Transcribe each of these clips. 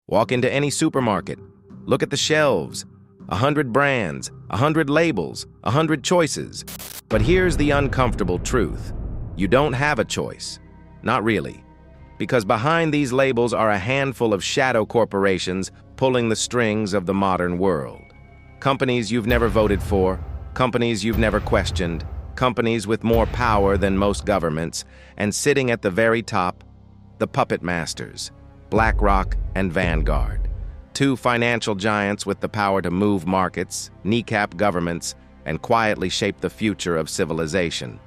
Walk into any supermarket. Look at the shelves. 100 brands, 100 labels, 100 choices. But here's the uncomfortable truth. You don't have a choice. Not really. Because behind these labels are a handful of shadow corporations pulling the strings of the modern world. Companies you've never voted for, companies you've never questioned, companies with more power than most governments, and sitting at the very top, the puppet masters, BlackRock and Vanguard. Two financial giants with the power to move markets, kneecap governments, and quietly shape the future of civilization.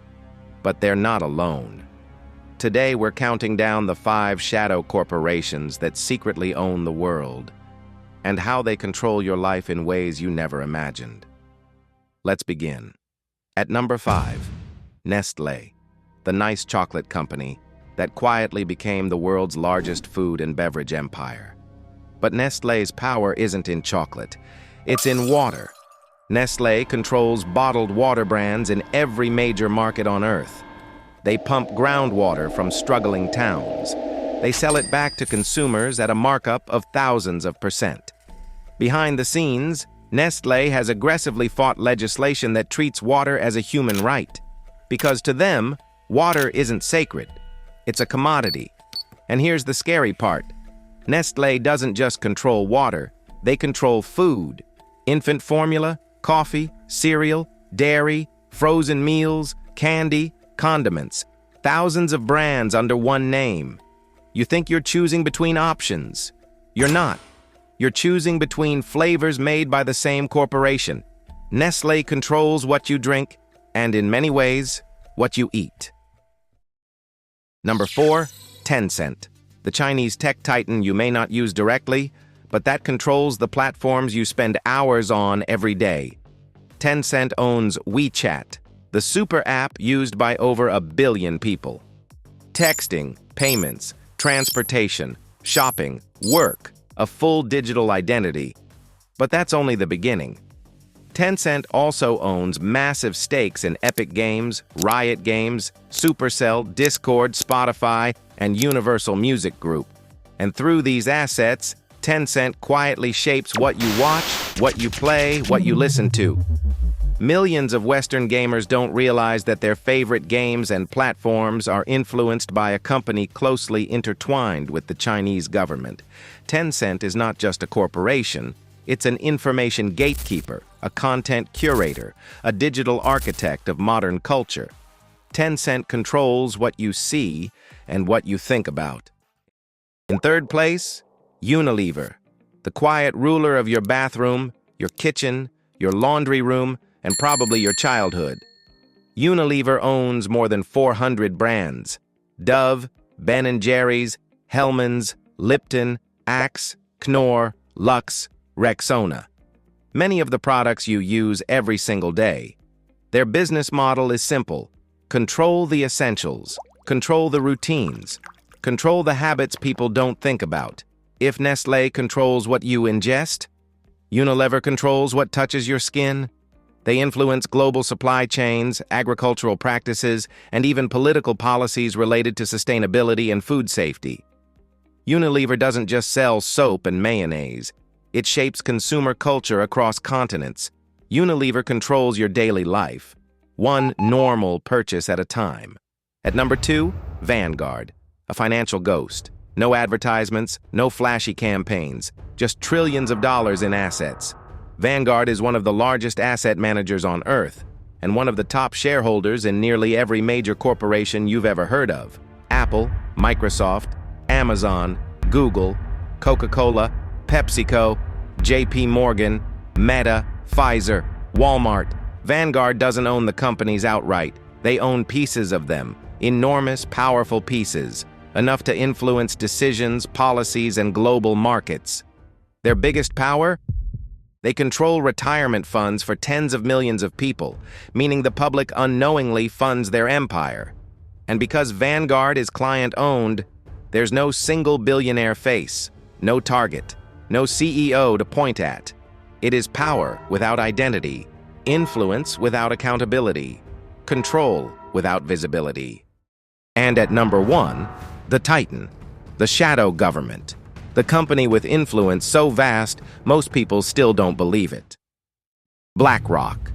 But they're not alone. Today we're counting down the 5 shadow corporations that secretly own the world, and how they control your life in ways you never imagined. Let's begin. At number 5, Nestlé, the nice chocolate company that quietly became the world's largest food and beverage empire. But Nestlé's power isn't in chocolate, it's in water. Nestlé controls bottled water brands in every major market on Earth. They pump groundwater from struggling towns. They sell it back to consumers at a markup of thousands of percent. Behind the scenes, Nestlé has aggressively fought legislation that treats water as a human right. Because to them, water isn't sacred. It's a commodity. And here's the scary part. Nestlé doesn't just control water, they control food. Infant formula, coffee, cereal, dairy, frozen meals, candy, condiments. Thousands of brands under one name. You think you're choosing between options. You're not. You're choosing between flavors made by the same corporation. Nestlé controls what you drink, and in many ways, what you eat. Number 4, Tencent, the Chinese tech titan you may not use directly, but that controls the platforms you spend hours on every day. Tencent owns WeChat, the super app used by over 1 billion people. Texting, payments, transportation, shopping, work, a full digital identity. But that's only the beginning. Tencent also owns massive stakes in Epic Games, Riot Games, Supercell, Discord, Spotify, and Universal Music Group. And through these assets, Tencent quietly shapes what you watch, what you play, what you listen to. Millions of Western gamers don't realize that their favorite games and platforms are influenced by a company closely intertwined with the Chinese government. Tencent is not just a corporation, it's an information gatekeeper, a content curator, a digital architect of modern culture. Tencent controls what you see and what you think about. In third place, Unilever, the quiet ruler of your bathroom, your kitchen, your laundry room, and probably your childhood. Unilever owns more than 400 brands. Dove, Ben & Jerry's, Hellmann's, Lipton, Axe, Knorr, Lux, Rexona. Many of the products you use every single day. Their business model is simple. Control the essentials. Control the routines. Control the habits people don't think about. If Nestlé controls what you ingest, Unilever controls what touches your skin. They influence global supply chains, agricultural practices, and even political policies related to sustainability and food safety. Unilever doesn't just sell soap and mayonnaise. It shapes consumer culture across continents. Unilever controls your daily life, one normal purchase at a time. At number 2, Vanguard, a financial ghost. No advertisements, no flashy campaigns, just trillions of dollars in assets. Vanguard is one of the largest asset managers on Earth, and one of the top shareholders in nearly every major corporation you've ever heard of. Apple, Microsoft, Amazon, Google, Coca-Cola, PepsiCo, JP Morgan, Meta, Pfizer, Walmart. Vanguard doesn't own the companies outright. They own pieces of them, enormous, powerful pieces, enough to influence decisions, policies, and global markets. Their biggest power? They control retirement funds for tens of millions of people, meaning the public unknowingly funds their empire. And because Vanguard is client-owned, there's no single billionaire face, no target, no CEO to point at. It is power without identity, influence without accountability, control without visibility. And at number 1, the Titan, the shadow government, The company with influence so vast, most people still don't believe it. BlackRock.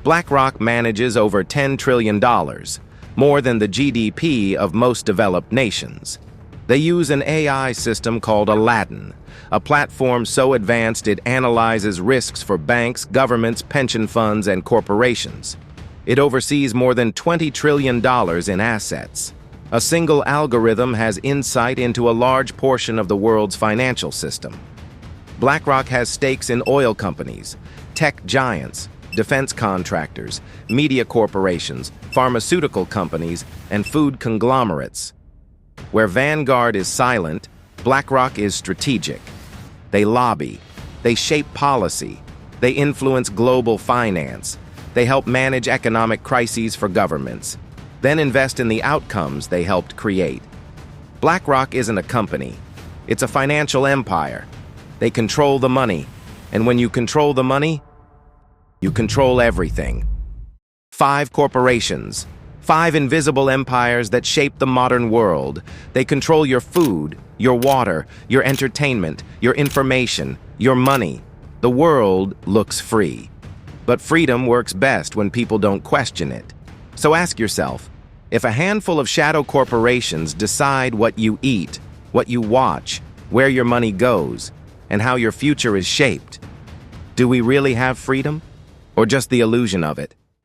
BlackRock manages over $10 trillion, more than the GDP of most developed nations. They use an AI system called Aladdin, a platform so advanced it analyzes risks for banks, governments, pension funds, and corporations. It oversees more than $20 trillion in assets. A single algorithm has insight into a large portion of the world's financial system. BlackRock has stakes in oil companies, tech giants, defense contractors, media corporations, pharmaceutical companies, and food conglomerates. Where Vanguard is silent, BlackRock is strategic. They lobby, they shape policy, they influence global finance, they help manage economic crises for governments, then invest in the outcomes they helped create. BlackRock isn't a company, it's a financial empire. They control the money, and when you control the money, you control everything. 5 corporations, 5 invisible empires that shape the modern world. They control your food, your water, your entertainment, your information, your money. The world looks free. But freedom works best when people don't question it. So ask yourself, if a handful of shadow corporations decide what you eat, what you watch, where your money goes, and how your future is shaped, do we really have freedom? Or just the illusion of it?